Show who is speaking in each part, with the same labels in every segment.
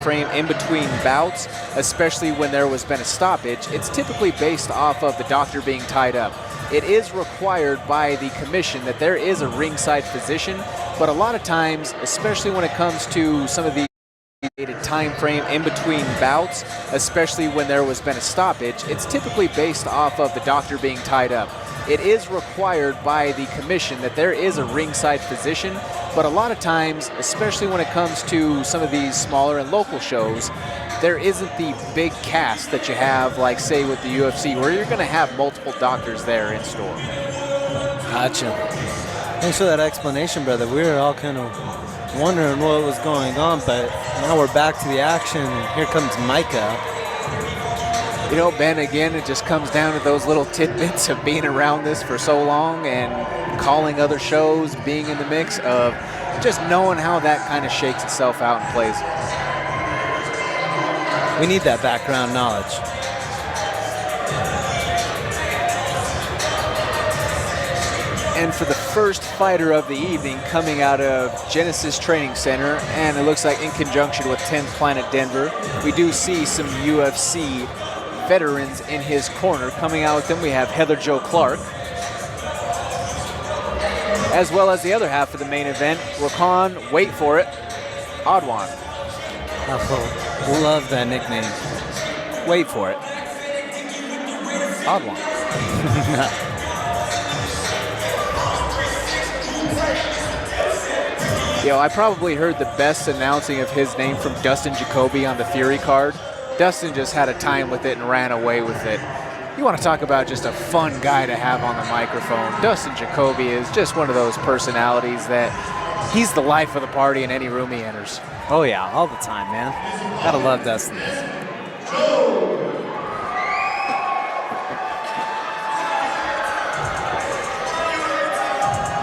Speaker 1: frame in between bouts, especially when there was been a stoppage, it's typically based off of the doctor being tied up. It is required by the commission that there is a ringside physician, but a lot of times, especially when it comes to some of the time frame in between bouts, especially when there was been a stoppage, it's typically based off of the doctor being tied up. It is required by the commission that there is a ringside physician, but a lot of times, especially when it comes to some of these smaller and local shows, there isn't the big cast that you have, like say with the UFC, where you're going to have multiple doctors there in store.
Speaker 2: Gotcha. Thanks for that explanation, brother. We were all kind of wondering what was going on, but now we're back to the action, and here comes Micah.
Speaker 1: You know, Ben, again, it just comes down to those little tidbits of being around this for so long and calling other shows, being in the mix of just knowing how that kind of shakes itself out and plays.
Speaker 2: We need that background knowledge.
Speaker 1: And for the first fighter of the evening coming out of Genesis Training Center, and it looks like in conjunction with 10th Planet Denver, we do see some UFC veterans in his corner. Coming out with him, we have Heather Jo Clark, as well as the other half of the main event, Rakan, wait for it, Adwan.
Speaker 2: Oh, love that nickname. Wait for it.
Speaker 1: Adwan. Yo, I probably heard the best announcing of his name from Dustin Jacoby on the Fury card. Dustin just had a time with it and ran away with it. You want to talk about just a fun guy to have on the microphone. Dustin Jacoby is just one of those personalities that he's the life of the party in any room he enters.
Speaker 2: Oh yeah, all the time, man. Gotta love Dustin.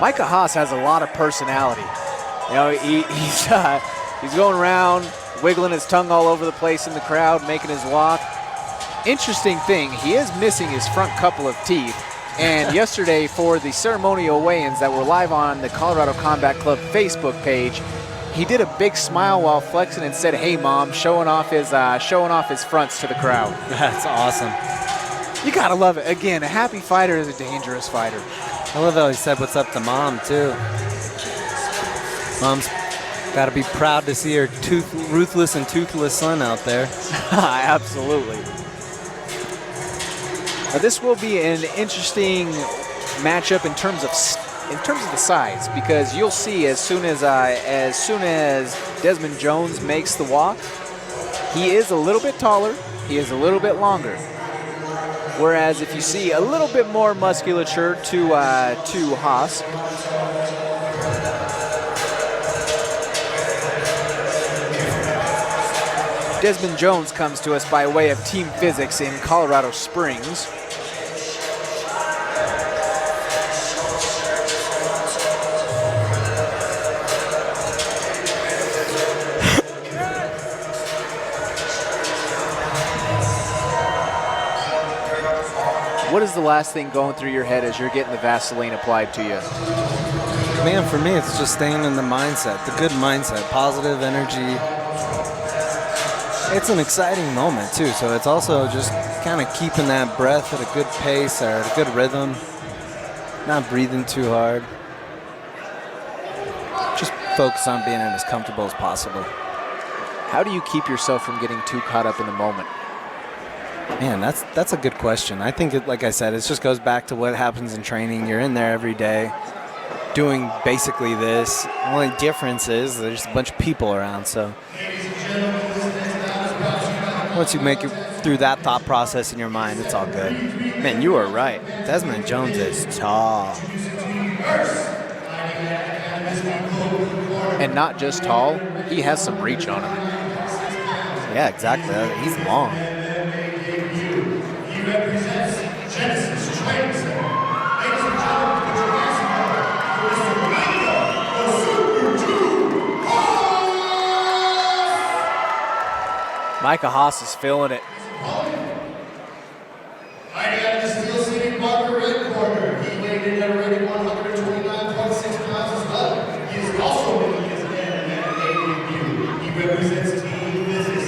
Speaker 1: Micah Haas has a lot of personality. You know, he's going around, wiggling his tongue all over the place in the crowd, making his walk. Interesting thing, he is missing his front couple of teeth. And yesterday for the ceremonial weigh-ins that were live on the Colorado Combat Club Facebook page, he did a big smile while flexing and said, "Hey, Mom," showing off his fronts to the crowd.
Speaker 2: That's awesome.
Speaker 1: You gotta love it. Again, a happy fighter is a dangerous fighter.
Speaker 2: I love how he said what's up to Mom, too. Mom's got to be proud to see her ruthless and toothless son out there.
Speaker 1: Absolutely. This will be an interesting matchup in terms of the size, because you'll see as soon as Desmond Jones makes the walk, he is a little bit taller, he is a little bit longer. Whereas if you see a little bit more musculature to Haas, Desmond Jones comes to us by way of Team Physics in Colorado Springs. What is the last thing going through your head as you're getting the Vaseline applied to you?
Speaker 2: Man, for me, it's just staying in the mindset, the good mindset, positive energy. It's an exciting moment, too, so it's also just kind of keeping that breath at a good pace or at a good rhythm, not breathing too hard. Just focus on being as comfortable as possible.
Speaker 1: How do you keep yourself from getting too caught up in the moment?
Speaker 2: Man, that's a good question. I think, like I said, it just goes back to what happens in training. You're in there every day doing basically this. The only difference is there's a bunch of people around, so once you make it through that thought process in your mind, it's all good. Man, you are right. Desmond Jones is tall.
Speaker 1: And not just tall, he has some reach on him.
Speaker 2: Yeah, exactly. He's long.
Speaker 1: Micah Haas is feeling it.
Speaker 3: Fighting out of the Steel City Bunker red corner. He weighed in at a rated 129.6 pounds as well. He is also making his MMA debut. He represents Team Physics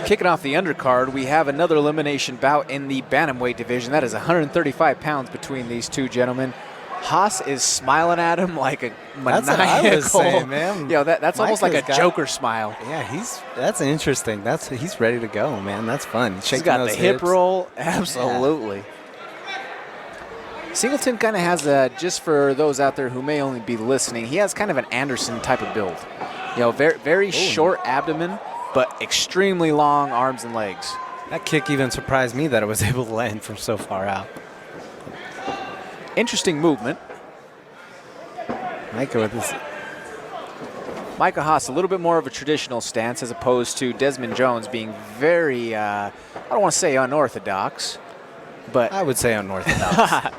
Speaker 1: Kicking off the undercard, we have another elimination bout in the bantamweight division. That is 135 pounds between these two gentlemen. Haas is smiling at him like a maniacal.
Speaker 2: That's what I was saying, man.
Speaker 1: You know, that's almost like a
Speaker 2: Micah's
Speaker 1: Joker smile.
Speaker 2: Yeah, that's interesting. He's ready to go, man. That's fun.
Speaker 1: He's got the hip roll. Absolutely. Yeah. Singleton kind of has a, just for those out there who may only be listening, he has kind of an Anderson type of build. You know, very short abdomen, but extremely long arms and legs.
Speaker 2: That kick even surprised me that it was able to land from so far out.
Speaker 1: Interesting movement.
Speaker 2: Micah with his...
Speaker 1: Micah Haas, a little bit more of a traditional stance as opposed to Desmond Jones being very, I don't want to say unorthodox, but...
Speaker 2: I would say unorthodox.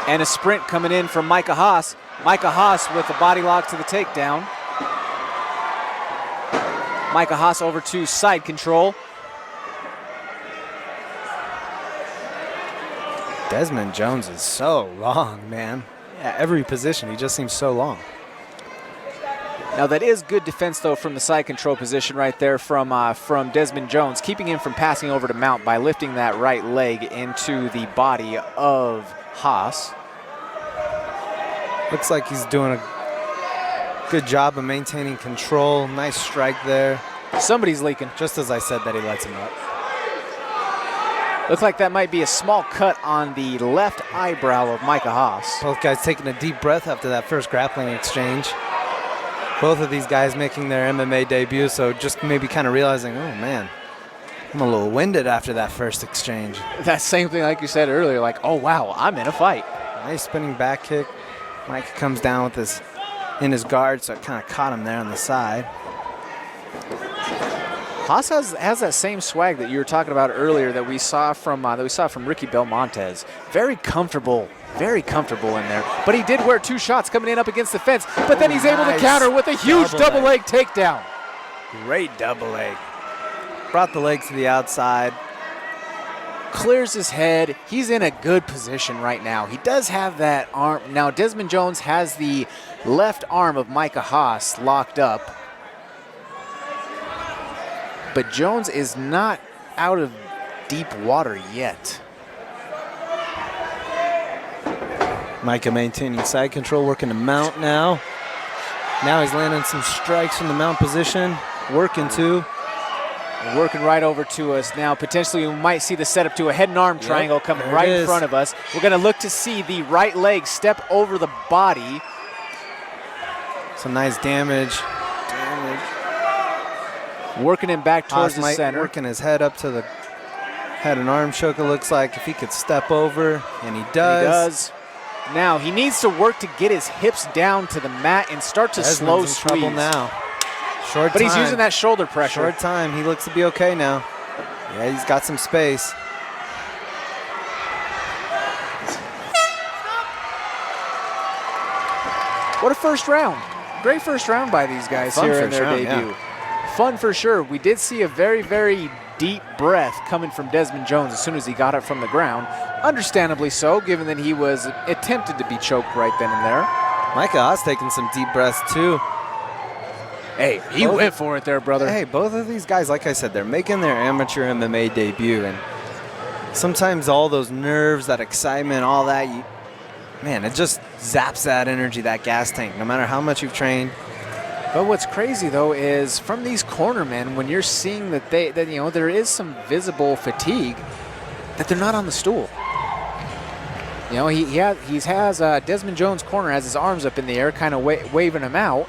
Speaker 1: And a sprint coming in from Micah Haas. Micah Haas with the body lock to the takedown. Micah Haas over to side control.
Speaker 2: Desmond Jones is so long, man. Yeah, every position, he just seems so long.
Speaker 1: Now that is good defense, though, from the side control position right there from Desmond Jones, keeping him from passing over to mount by lifting that right leg into the body of Haas.
Speaker 2: Looks like he's doing a good job of maintaining control. Nice strike there.
Speaker 1: Somebody's leaking.
Speaker 2: Just as I said that he lets him up.
Speaker 1: Looks like that might be a small cut on the left eyebrow of Micah Haas.
Speaker 2: Both guys taking a deep breath after that first grappling exchange. Both of these guys making their MMA debut, so just maybe kind of realizing, oh man, I'm a little winded after that first exchange.
Speaker 1: That same thing like you said earlier, like, oh wow, I'm in a fight.
Speaker 2: Nice spinning back kick. Mike comes down with his in his guard, so it kind of caught him there on the side.
Speaker 1: Haas has that same swag that you were talking about earlier that we saw from Ricky Belmontes. Very comfortable in there. But he did wear two shots coming in up against the fence. But then he's able to counter with a huge double leg takedown.
Speaker 2: Great double leg. Brought the legs to the outside.
Speaker 1: Clears his head. He's in a good position right now. He does have that arm. Now Desmond Jones has the left arm of Micah Haas locked up. But Jones is not out of deep water yet.
Speaker 2: Micah maintaining side control, working to mount now. Now he's landing some strikes from the mount position, working to.
Speaker 1: Working right over to us now. Potentially we might see the setup to a head and arm triangle coming right in front of us. We're going to look to see the right leg step over the body.
Speaker 2: Some nice damage.
Speaker 1: Working him back towards the center.
Speaker 2: Working his head up to the head and arm choke, it looks like. If he could step over, and he does.
Speaker 1: Now, he needs to work to get his hips down to the mat and start to slow squeeze.
Speaker 2: Trouble now. Short
Speaker 1: but
Speaker 2: time.
Speaker 1: He's using that shoulder pressure.
Speaker 2: Short time. He looks to be okay now. Yeah, he's got some space.
Speaker 1: What a first round. Great first round by these guys here in their debut. Yeah. Fun for sure. We did see a very, very deep breath coming from Desmond Jones as soon as he got it from the ground. Understandably so, given that he was attempted to be choked right then and there.
Speaker 2: Micah Haas taking some deep breaths too.
Speaker 1: Hey, he went for it there, brother.
Speaker 2: Hey, both of these guys, like I said, they're making their amateur MMA debut, and sometimes all those nerves, that excitement, all that, man, it just zaps that energy, that gas tank, no matter how much you've trained.
Speaker 1: But what's crazy though is from these cornermen, when you're seeing that there is some visible fatigue, that they're not on the stool. You know, Desmond Jones' corner has his arms up in the air, kind of waving him out.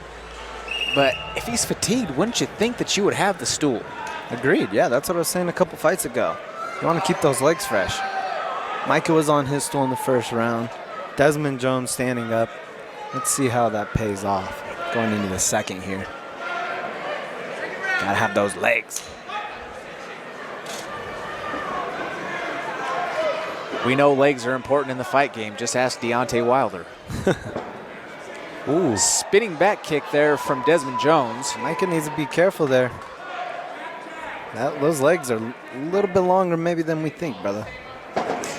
Speaker 1: But if he's fatigued, wouldn't you think that you would have the stool?
Speaker 2: Agreed. Yeah, that's what I was saying a couple fights ago. You want to keep those legs fresh. Micah was on his stool in the first round. Desmond Jones standing up. Let's see how that pays off. Going into the second here. Gotta have those legs.
Speaker 1: We know legs are important in the fight game. Just ask Deontay Wilder.
Speaker 2: Ooh.
Speaker 1: Spinning back kick there from Desmond Jones.
Speaker 2: Micah needs to be careful there. Those legs are a little bit longer maybe than we think, brother.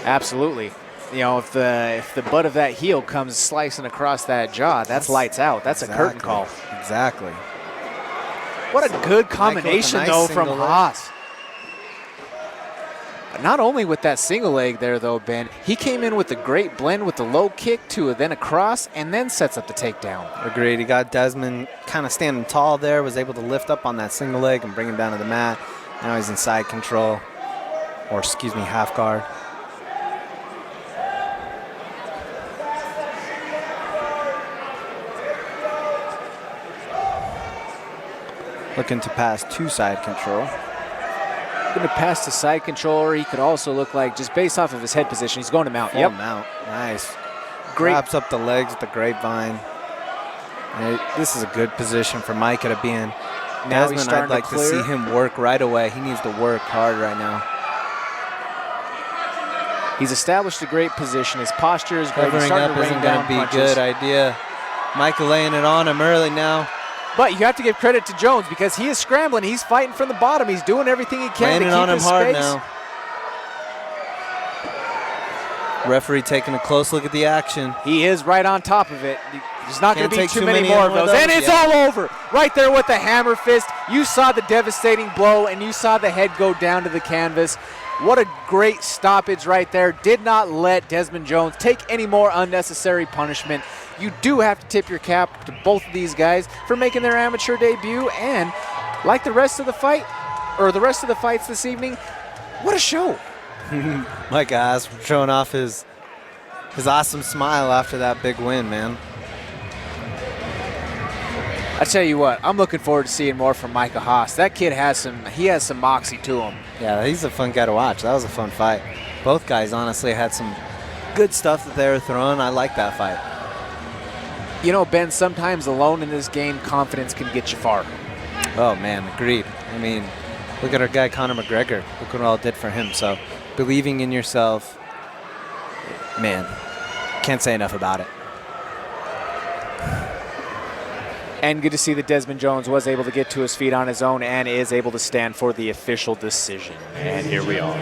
Speaker 1: Absolutely. You know, if the butt of that heel comes slicing across that jaw, that's lights out. That's exactly a curtain call.
Speaker 2: Exactly.
Speaker 1: What a good combination,
Speaker 2: nice
Speaker 1: though, from
Speaker 2: single leg.
Speaker 1: Haas. Not only with that single leg there, though, Ben, he came in with a great blend with the low kick to then a cross and then sets up the takedown.
Speaker 2: Agreed. He got Desmond kind of standing tall there, was able to lift up on that single leg and bring him down to the mat. Now he's in side control, or excuse me, half guard. Looking to pass to side control.
Speaker 1: Going to pass to side controller. He could also look like, just based off of his head position, he's going to mount.
Speaker 2: Full mount. Nice.
Speaker 1: Great.
Speaker 2: Wraps up the legs with the grapevine. And this is a good position for Micah to be in.
Speaker 1: Now he's
Speaker 2: Desmond,
Speaker 1: starting
Speaker 2: I'd like
Speaker 1: to
Speaker 2: to
Speaker 1: clear.
Speaker 2: see him work right away. He needs to work hard right now.
Speaker 1: He's established a great position. His posture is great. He's
Speaker 2: Covering
Speaker 1: starting
Speaker 2: up
Speaker 1: to
Speaker 2: isn't
Speaker 1: rain
Speaker 2: going
Speaker 1: down
Speaker 2: to be a
Speaker 1: punches.
Speaker 2: good idea. Micah laying it on him early now.
Speaker 1: But you have to give credit to Jones because he is scrambling. He's fighting from the bottom. He's doing everything he can
Speaker 2: Laying
Speaker 1: to
Speaker 2: it
Speaker 1: keep
Speaker 2: on him
Speaker 1: his
Speaker 2: hard
Speaker 1: space.
Speaker 2: now. Referee taking a close look at the action.
Speaker 1: He is right on top of it. There's not going
Speaker 2: Can't
Speaker 1: to be
Speaker 2: take
Speaker 1: too
Speaker 2: too
Speaker 1: many
Speaker 2: many
Speaker 1: more of
Speaker 2: more of
Speaker 1: those.
Speaker 2: those,
Speaker 1: And it's
Speaker 2: yeah.
Speaker 1: all over. Right there with the hammer fist. You saw the devastating blow, and you saw the head go down to the canvas. What a great stoppage right there. Did not let Desmond Jones take any more unnecessary punishment. You do have to tip your cap to both of these guys for making their amateur debut. And like the rest of the fight, or the rest of the fights this evening, what a show.
Speaker 2: Micah Haas showing off his awesome smile after that big win, man.
Speaker 1: I tell you what, I'm looking forward to seeing more from Micah Haas. That kid has some moxie to him.
Speaker 2: Yeah, he's a fun guy to watch. That was a fun fight. Both guys honestly had some good stuff that they were throwing. I like that fight.
Speaker 1: You know, Ben, sometimes alone in this game, confidence can get you far.
Speaker 2: Oh, man, agreed. I mean, look at our guy, Conor McGregor. Look what it all did for him. So, believing in yourself, man, can't say enough about it.
Speaker 1: And good to see that Desmond Jones was able to get to his feet on his own and is able to stand for the official decision. And here we are.